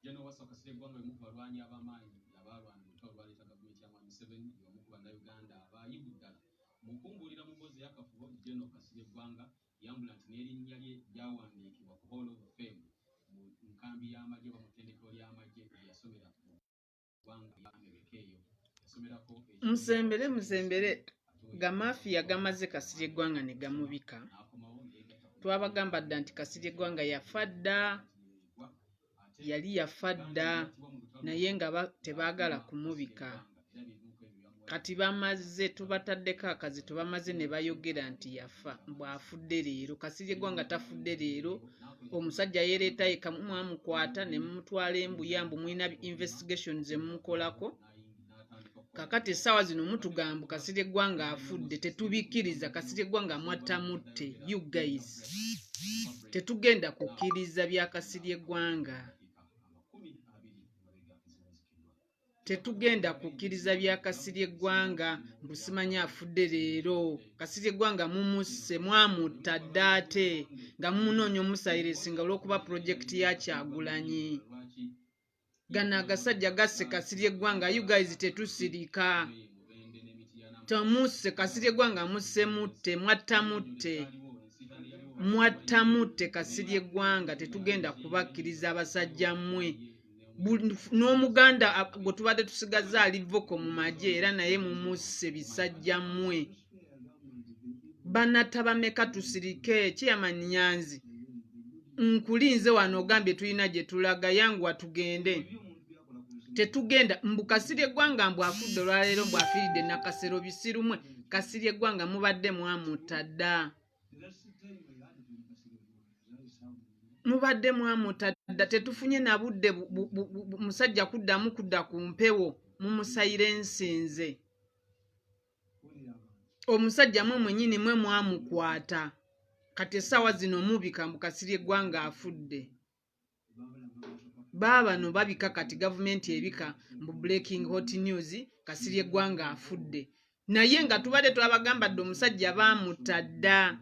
General Waswa Kasirye Gwanga mu balwanyi abamanyi abalwana mu lutalo lwaleeta gavumenti ya Mwami Museveni y'omu ku bannayuganda abayivu ddala mukumbulira mu mboozi y'akafubo General Kasirye Gwanga yambula nti n'erinnya lye lyawandiikibwa ku Hall of Fame mu nkambi y'amagye oba mu ttendekero ly'amagye yasomera mu Gwanga ya Amerika eyo yasomerako musembere gamafiya gamaze Kasirye Gwanga ne gamubika twabagamba dda nti Kasirye Gwanga yafa dda yali yafa dda naye nga tebaagala kumubika kati bamaze tubataddeko akazito bamaze ne bayogera nti yafa bw'afudde leero. Kasirye Gwanga tafudde leero, omusajja yeereeta yekka mwamukwata ne mumutwala embuyambu mulina investigation ze mumukolako kakati essaawa zino mutugamba Kasirye Gwanga afudde tetubikkiriza. Kasirye Gwanga mwattamutte. You guys tetugenda kukkiriza bya Kasirye Gwanga, tetugenda kukkiriza bya Kasirye Gwanga mbusimanya afudde leero. Kasirye Gwanga mumusse mwamutta dda ate nga mumunoonya omusayiresi nga olw'okuba pulojekiti ya Kyagulanyi. Gano agasajja gasse Kasirye Gwanga. You guys tetusirika tomusse Kasirye Gwanga musse mutte mwattamutte Kasirye Gwanga tetugenda kubakkiriza abasajja mmwe. N'omuganda gwe tubadde tusigaza ali voko mu magye era naye mumusse bisajja mmwe. Banatta bameka tusirike Chairman Nyanzi nkulinze wano ogambye tulina gye tulaga yanguwa tugende. Tetugenda mbu Kasirye Gwanga mbu afudde olwaleero mbu afiiridde Nakasero bisirumwe. Kasirye Gwanga mubadde mwamutta dda, mubadde mwamutta dda. Tetufunye na budde musajja kudda ku mpewo mumusayirensinze. Omusajja mwe mwennyini mwe mwamukwata kati essaawa zino mubika mbu Kasirye Gwanga afudde. Baabano babika kati gavumenti ebika mbu breaking hot news Kasirye Gwanga afudde, naye nga tubadde twabagamba dde omusajja baamutta dda.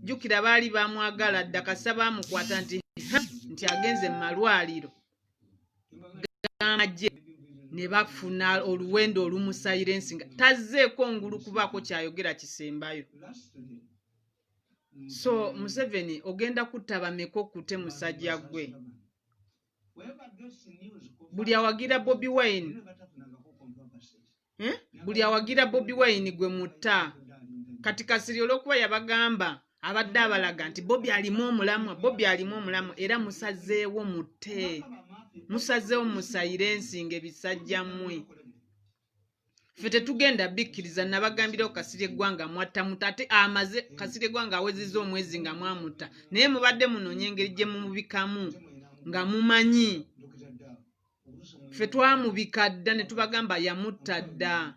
Jjukira baali bamwagala dda kasa baamukwata nti agenze mu malwaliro gamagye ne bafuna oluwendo olumusayirensinga tazzeeko ngulu kubaako kyayogera kisembayo. So Museveni ogenda kutta bameka okutte musajja gwe. Buli awagira Bobi Wine buli awagira Bobi Wine gwe mutta. Kati Kasirye olw'okuba yabagamba abadde abalaga nti Bobi alimu omulamwa era musazeewo mutte, musazeewo musayirensinga ebisajja mmwe. Ffe tetugenda bikkiriza. Nabagambirawo Kasirye Gwanga mwattamutte ate amaze Kasirye Gwanga awezezza omwezi nga mwamutta, naye mubadde munoonya engeri gye mumubikamu nga mumanyi. Ffe twamubika dda ne tubagamba yamutta dda.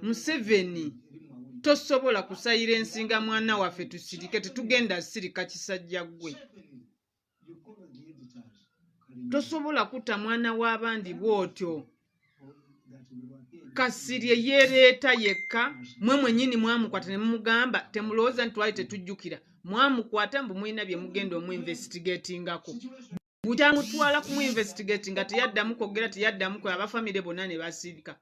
Museveni tosobola kusayirensinga mwana waffe tusirike. Tetugenda sirika kisajja gwe. Tosobola kutta mwana w'abandi bw'otyo. Kasirye yeereeta yekka, mwe mwennyini mwamukwata ne mumugamba temulowooza nti twali tetujjukira. Mwamukwata mbu mulina bye mugenda omu-investigatingako. Bukyamutwala ku mu-investigatinga teyaddamu kwogera, teyaddamu kwe abafamire bonna ne basirika.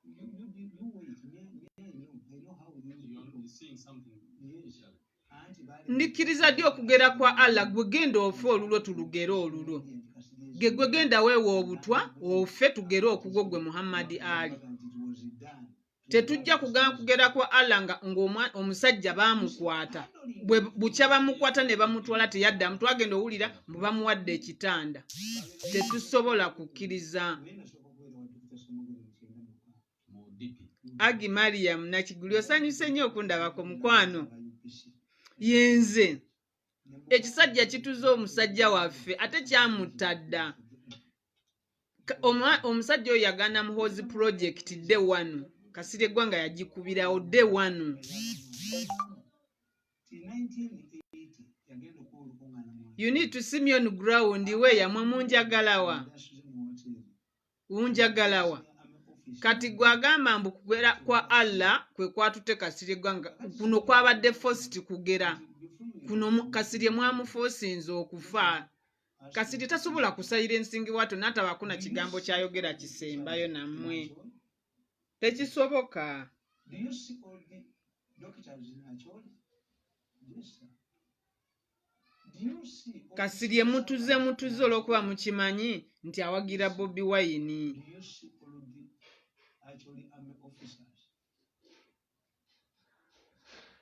Ndikkiriza ddi okugera kwa Allah gwe genda ofe olulo tulugere olulo. Gwe genda weewa obutwa ofe tugere okugwo gwe Muhammad Ali. Tetujja kugera kwa Allah nga omusajja baamukwata. Bukya bamukwata ne bamutwala teyaddamu. Twagenda owulira mbu bamuwadde ekitanda. Tetusobola kukkiriza. Agi Mariam Nakiguli osanyuse nnyo okundabako mukwano. Yenze ekisajja kituze omusajja waffe ate kyamutta dda. Omusajja oyo yagana Muhoozi project day one. Kasirye Gwanga yagikubirawo day one. You need to see me on ground we yamwe munjagalawa. Unjagalawa. Kati gwagamba mbu kugera kwa Allah kwe kwatute Kasirye Gwanga kuno kwabadde first kugera kuno Kasirye mwamufosinze okufa. Kasirye tasobola kusayira ensingi wato n'ataba kuna kigambo kyayogera kisembayo nammwe. Tekisoboka. Do you see all the doctors in Acholi? Yes, sir. Do you see all Kasirye mutuze olwokuba mukimanyi nti awagira Bobi Wine. Do you see all the actually army officers?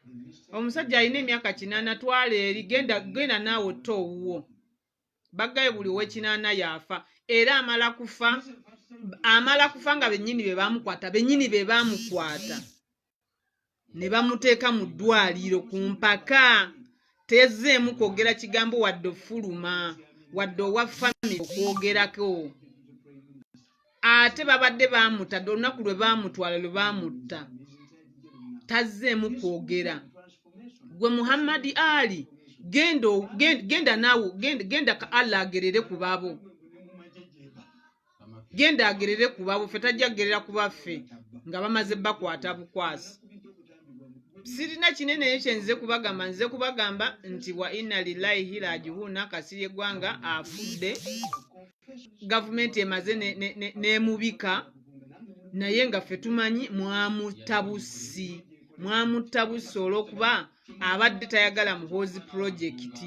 The mistake Omusajja alina emyaka 8 twala eri genda naawe ottowuwo. Baggaye buli w'ekinaana yafa era amala kufa nga bennyini be bamukwata ne bamuteeka mu ddwaliro ku mpaka. Tezeemu kwogera kigambo wadde ofuluma wadde owa family okwogerako. Ate babadde bamutta olunaku lwe bamutwala lwe bamutta tazeemu kwogera. Gwe Muhammad Ali genda naawe genda ka Allah agerere ku babo. Genda agerere ku babo ffe tajja agerera ku baffe nga bamaze bakwata bukwasi. Sirina kinene nze kubagamba nti wa inna lillahi rajiuna. Kasirye Gwanga afudde. Gavumenti emaze nemubika naye nga ffe tumanyi mwamutabusi olw'okuba abadde tayagala Muhoozi project.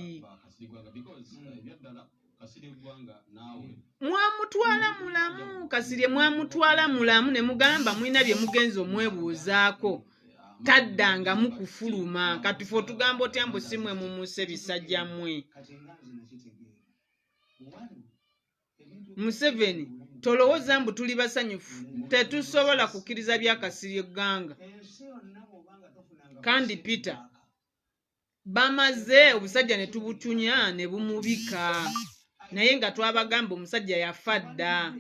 Mwamutwala mulamu. Kasirye mwamutwala mulamu ne mugamba mwina bye mugenzi omwebuuzaako. Taddanga mukufuluma kati ffe otugamba otya mbu si mwe mumuse bisajja mmwe. Museveni tolowooza mbu tuli basanyufu. Tetusobola kukkiriza bya Kasirye Gwanga. Kandi Peter bamaze obusajja ne tubutunya ne bumubika naye nga twabagamba omusajja yafa dda.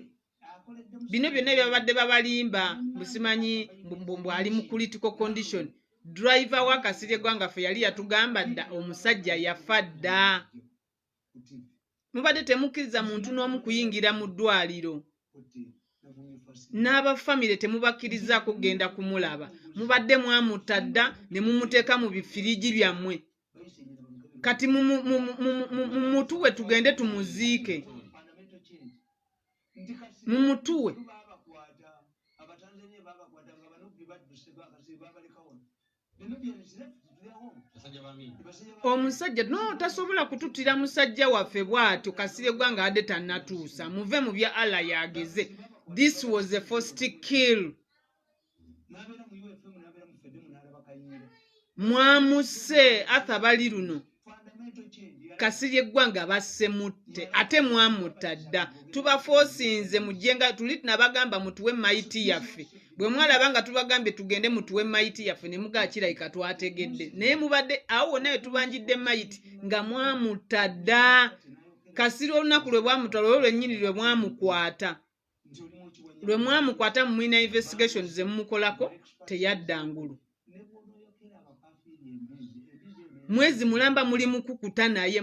Bino byonna byabadde babalimba busimanyi mbumbu ali mu critical condition. Driver wa Kasirye Gwanga ffe yali yatugamba dda omusajja yafa dda. Mubadde temukkiriza muntu n'omu kuyingira mu ddwaliro. N'abafamile temubakkirizaako kugenda kumulaba. Mubadde mwamutta dda ne mumuteeka mu bifiriji byammwe. Kati mumutuwe tugende tumuziike. Mumutuwe. Omusajja no tasobola kututira musajja waffe bw'atyo. Kasirye Gwanga adde tannatuusa. Muve mu bya Allah yageze. This was the first kill. Mwamuse athabali luno. Kasirye Gwanga basse mutte ate mwamutta dda. Tubafosinze mujenga tuli nabagamba mutuwe maiti yaffe. Bwe mwalaba nga tubagambye tugende mutuwe maiti yaffe ne mugakirayika twategedde. Naye mubadde awo naye tubanjidde maiti nga mwamutta dda. Kasirye olunaku lwe bwamutwala lwennyini lwe mwamukwata. Lwe mwamukwata mu mwina investigation ze mumukolako teyadda ngulu. Mwezi mulamba muli mukukuta naye.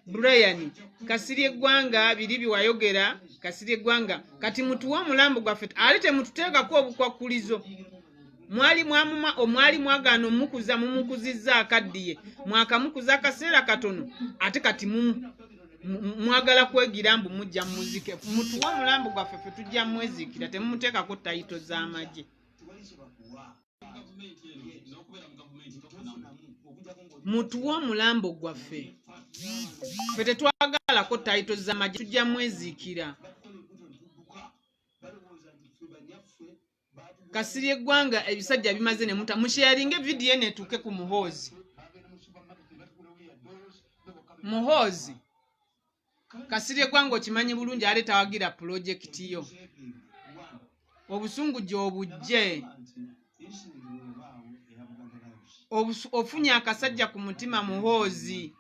Brian Kasirye Gwanga biri biwayogera. Kasirye Gwanga kati mutuwa omulambo gwaffe ali temututeekako obukwakulizo. Mwali mwagaana omukuza mumukuzizza akaddiye mwakamukuza akaseera katono ate kati mwagala kwegira mbu mujja muzike. Mutuwa omulambo gwaffe ffe tujja mwezikira temumuteekako tayito z'amagye. Mutuwa omulambo gwaffe ffe tetwagalako tayito z'amagye tujja mwezikira. Kasirye Gwanga ebisajja bimaze ne muta musharinge video netuke ku Muhoozi. Kasirye Gwanga okimanyi bulungi ale tawagira project yo. Obusungu gy'obujje. Ofunye akasajja ku mutima Muhoozi.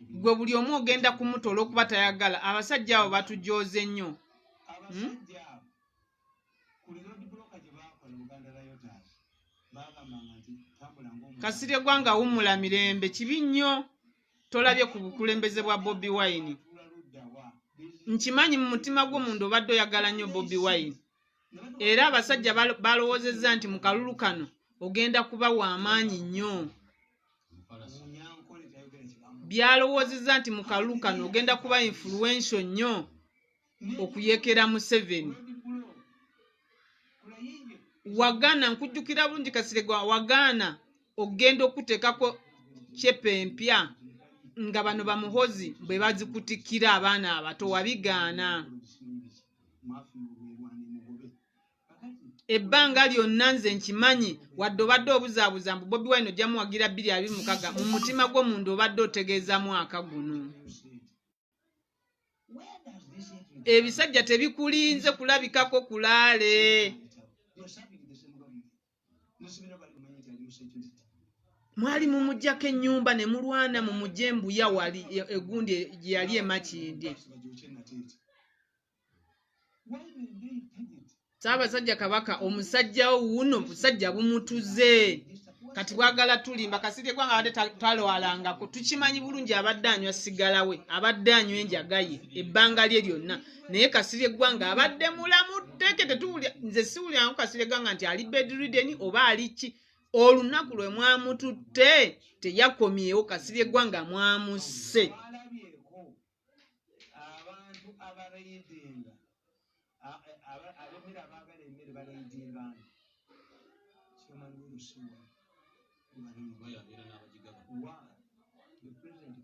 Gwe buli omu ogenda kumutola okuba tayagala. Abasajja abo batujooze nnyo. Kasirye Gwanga wumula mirembe kibi nnyo. Tolabye ku bukulembeze bwa Bobi Wine. nkimanyi mu mutima gw'omuntu obadde oyagala nnyo Bobi Wine era abasajja balowoozezza nti mu kalulu kano ogenda kuba w'amaanyi nnyo byalowoozezza nti mu kalulu kano ogenda kuba influential nnyo okuyekera Museveni. Wagaana nkujjukira bulungi Kasiregwa wagaana ogenda okuteekako kyepe empya nga bano bamuhozi bwe bazikutikira abaana abato wabigaana. Ebbanga lyonna nze nkimanyi wadde obadde obuzaabuza mbu Bobi Wine ojja muwagira 2026 mu mutima gw'omuntu obadde otegeeza mwaka guno. Ebisajja tebikulinze kulabikako kulaale. Mwali mumujjako ennyumba ne mulwana mu mujembuya wali egundi gye yali emakindye. Ssaabasajja Kabaka omusajja wuno busajja bumutuze kati bwagala tulimba Kasiregwa nga abadde talwalangako tukimanyi bulungi abadde anywa sigala we abadde anywa enjaga ye ebbanga lye lyonna naye Kasiregwa nga abadde mulamu tteke tetuwulya nze siwulyanko Kasiregwa nga nti ali bedridden oba ali ki olunaku lwe mwamututte teyakomyewo Kasiregwa nga mwamusse.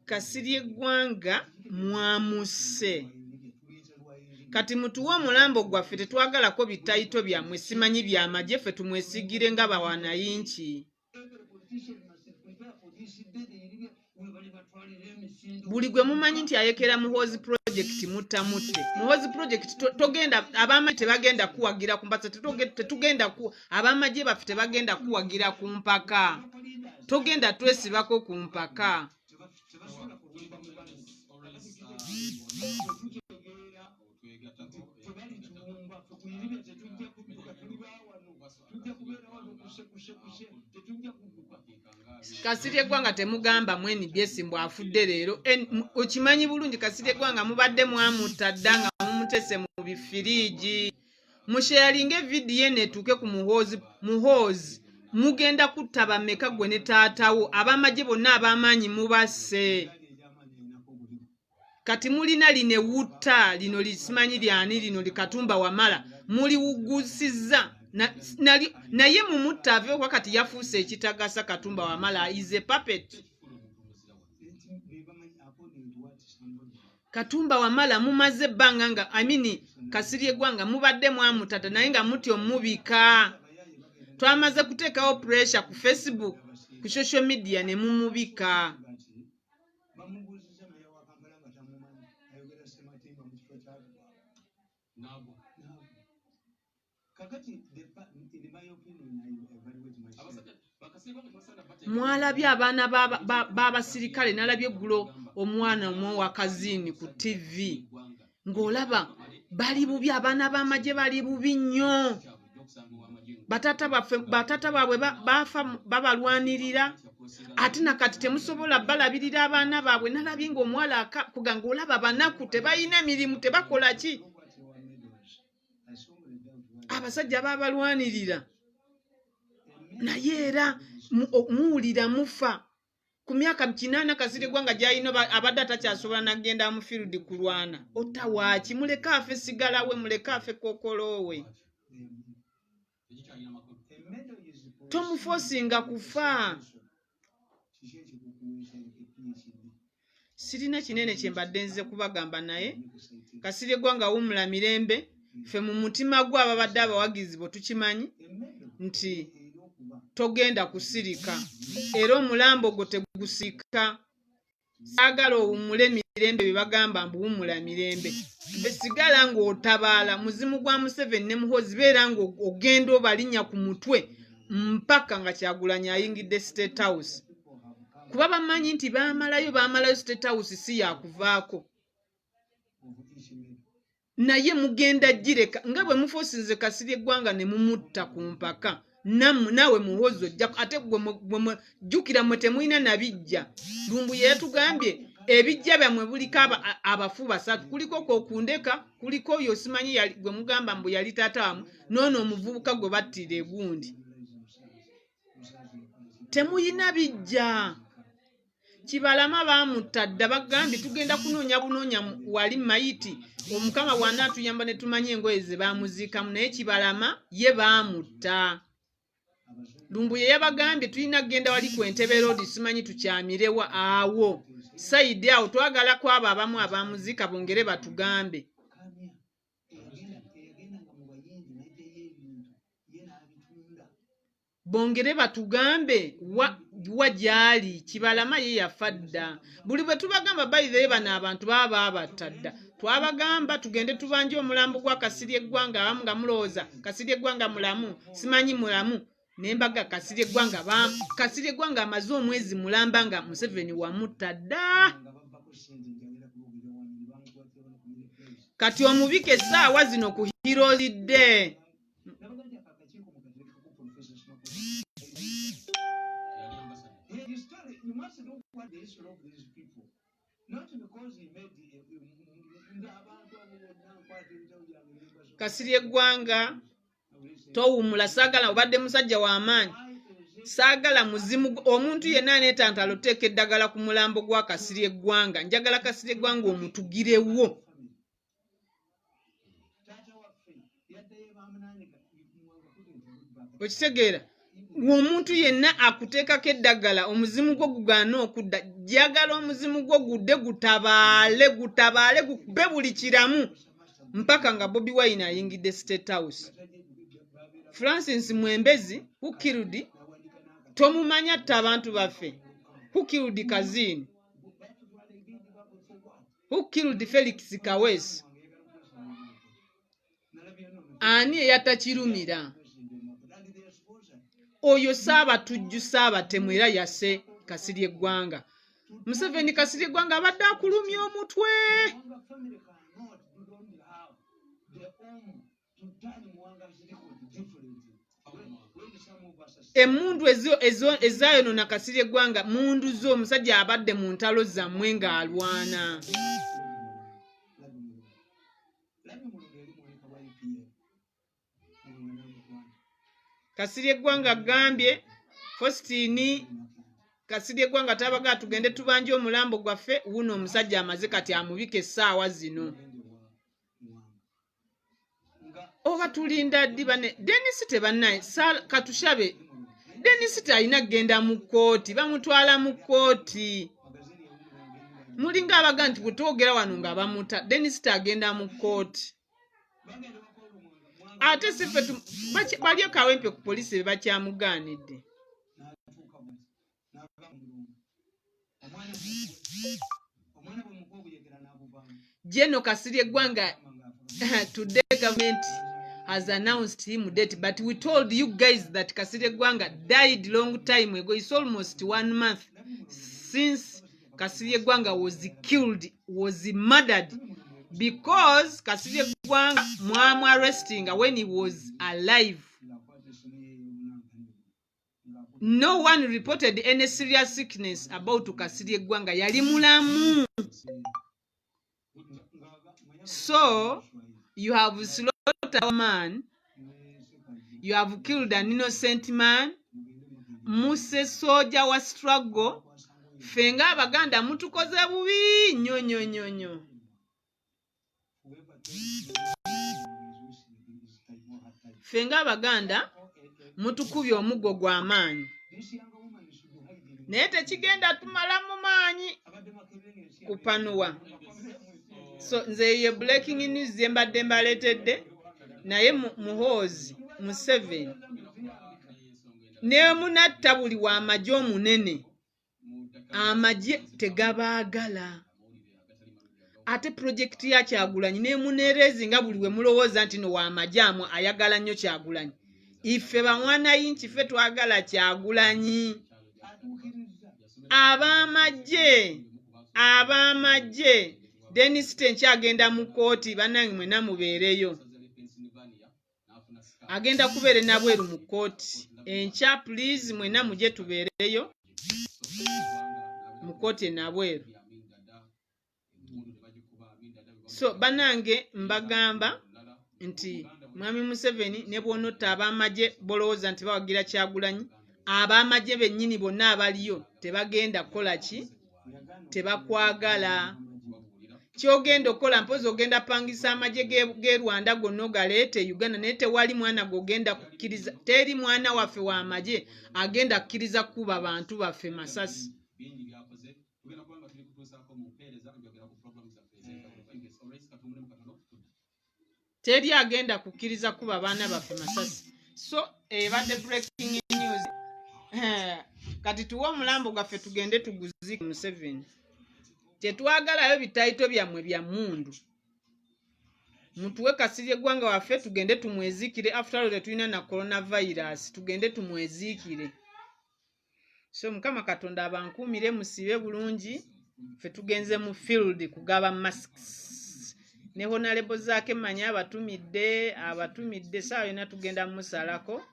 Kasiregwa nga mwamusse. Kati mutuwe omulambo gwaffe tetwagalako bitayito byammwe simanyi byamagye ffe tumwesigire nga bawanayinki. Buli gwe mumanyi nti ayekera Muhoozi Project mutamutte. Muhoozi Project togenda abamaje tebagenda kuwagira ku mpaka tetugenda ku abamaje baffe tebagenda kuwagira ku mpaka. Togenda twesibako ku mpaka. Kasiregwa nga temugamba mweni byesimbu afudde leero okimanyi bulungi Kasiregwa nga mubadde mwamutta dda nga mumutese mu bifiriji musharinge vidiyo netuuke ku Muhoozi mugenda kutta bameka gwe ne taatawo abamaje bonna ab'amaanyi mubasse kati mulina line wutta lino lisimanyi lyani lino likatumba Wamala muliwugusizza naye mumutta aveeko wakati yafuuse ekitagasa Katumba Wamala is a puppet. Katumba Wamala mumaze ebbanga nga Kasiregwa nga mubadde mwamutata naye nga muti omubika. Twamaze kuteekawo pressure ku Facebook ku social media ne mumubika. Mwalabye abaana b'abasirikale nalabye eggulo omwana wa kazini ku TV ng'olaba bali bubi abaana b'amagye bali bubi nnyo batata baabwe bafa babalwanirira ate nakati temusobola balabirira abaana baabwe nalabye ng'omuwala kuganga olaba banaku tebalina mirimu tebakola ki abasajja babalwanirira naye era muwulira mufa ku myaka 8 Kasiregwa nga gy'alina abadde atakyasobola nagenda mu field kulwana otawaaki muleka afe sigala we muleka afe kokolowe tomufosinga kufa. Sirina kinene kye mbadde nze kubagamba naye Kasiregwa nga wumula mirembe ffe mu mutima gwe ababadde abawagizi bo tukimanyi nti togenda kusirika era omulambo gwo tegusika. Saagala owumule mirembe bye bagamba mbu wumula mirembe besigala ng'otabaala muzimu gwa Museveni ne Muhoozi beera ng'ogenda obalinnya ku mutwe mpaka nga Kyagulanyi ayingidde State House kuba bamanyi nti baamalayo State House si yakuvaako naye mugenda gireka nga bwe mufosinze Kasiregwa nga ne mumutta ku mpaka nawe Muhoozi ojja ate gwe jjukira mwe temulina nabijja Lumbuye yatugambye ebijja byammwe buliko abafu basatu, kuliko kokundeka, kuliko oyo simanyi gwe mugamba mbu yali taata wamu, noono omuvubuka gwe battira egundi. Temuyina bijja. Kibalama baamutta dda, bagambye tugenda kunoonya bunoonya wali mayiti, omukama bw'anaatuyamba ne tumanya engoye ze baamuziikamu, naye Kibalama ye baamutta. Lumbuye yabagambye tulina kugenda wali ku Entebbe Road, simanyi tukyamirewa awo sayidi awo, twagala ku abo abamu abaamuziika bongere batugambe. Bongere batugambe wa gyali. Kibalama ye yafa dda. Buli bwe tubagamba bayizeyo bano abantu baba babatta dda. Twabagamba tugende tubanje omulambo gwa Kasirye Gwanga, abamu nga mulowooza Kasirye Gwanga mulamu, simanyi mulamu. Nembaga Kasirye Gwanga amaze omwezi mulamba nga Museveni wamutta dda. Kati omubike essaawa zino kuhiroozidde. Kasirye Gwanga towumula, saagala obadde musajja w'amaanyi, saagala muzimu. Omuntu yenna aneetantala oteeka eddagala ku mulambo gwa Kasirye Gwanga, njagala Kasirye Gwanga omutugirewo. Okitegeera? Omuntu yenna akuteekako eddagala omuzimu gwo gugaana okudda, njagala omuzimu gwo gudde gutabaale gukube buli kiramu mpaka nga Bobi Wine ayingidde State House. Francis Mwembezi who killed, tomumanya atta abantu baffe, who killed Kazini, who killed Felix Kaweesi, ani eyatta Kirumira? Oyo Saabatujju Saabatemu era yasse Kasirye Gwanga. Museveni Kasirye Gwanga abadde akulumya omutwe. Emundu ezayonona Kasirye Gwanga, mundu zo omusajja abadde mu ntalo zammwe ng'alwana. Kasirye Gwanga agambye Faustin Kasirye Gwanga tabaga tugende tubanje omulambo gwaffe, wuno omusajja amaze kati amubike essaawa zino. Oba tulinda ddi bane Dennis tebannaye katushabe. Dennis alina kgenda mu kkooti, bamutwala mu kkooti. Mulinga abaga nti bwe twogera wano nga bamuta, Dennis agenda mu kkooti. Ate siffe bali akawempe ku poliisi be bakyamugaanidde. General Kasirye Gwanga, today government has announced him dead, but we told you guys that Kasirye Gwanga died long time ago. It's almost 1 month since Kasirye Gwanga was killed, was murdered, because Kasirye Gwanga mwamu arresting when he was alive. No one reported any serious sickness about Kasirye Gwanga. Yali mulamu. So you have slaughtered a man, you have killed an innocent man. Muse soja wa struggle. Fenga Abaganda mutukoze bubi nyo. Fenga Abaganda mutukubye omuggo gw'amaanyi, naye tekigenda tumala mu maanyi kupanuwa. So nze ye breaking news ze mbadde mbaleetedde, naye Muhoozi Museveni ne munatta buli w'amagye omunene, amagye tegabaagala. Ate projekiti ya Kyagulanyi ne muneerezi nga buli we mulowooza nti no w'amagye amwe ayagala nnyo Kyagulanyi. Ife bamwana yinki ffe twagala Kyagulanyi. Abamagye Dennis tenkyagenda mu kkooti, bannange mwena mubeereyo. Agenda kubeera nabweru mu kkooti enkya, please mwena mujye tubeereyo mu kkooti nabweru. so banange mbagamba nti mwami Museveni ne bwonotta ab'amagye bolowooza nti bawagira Kyagulanyi, ab'amagye bennyini bonna abaliyo tebagenda kukola ki, tebakwagala. Kyogenda okukola mpozi ogenda pangisa amagye g'e Rwanda gonna ogaleete Uganda, naye tewali mwana gogenda kukkiriza, teri mwana waffe w'amagye agenda kukkiriza kuba abantu baffe masasi. Teri agenda kukkiriza kuba baana baffe masasi. So ebadde breaking news. Kati tuwe omulambo gwaffe tugende tuguzike Museveni. Tetwagalayo bitayito byammwe bya mmundu. Mutuwe Kasirye Gwanga waffe tugende tumwezikire. After all tetulina na coronavirus, tugende tumwezikire. So Mukama Katonda abankuumire musibe bulungi. Ffe tugenze mu field kugaba masks. Ne Honorable Zaake Manya abatumidde saawa yonna tugenda musalako.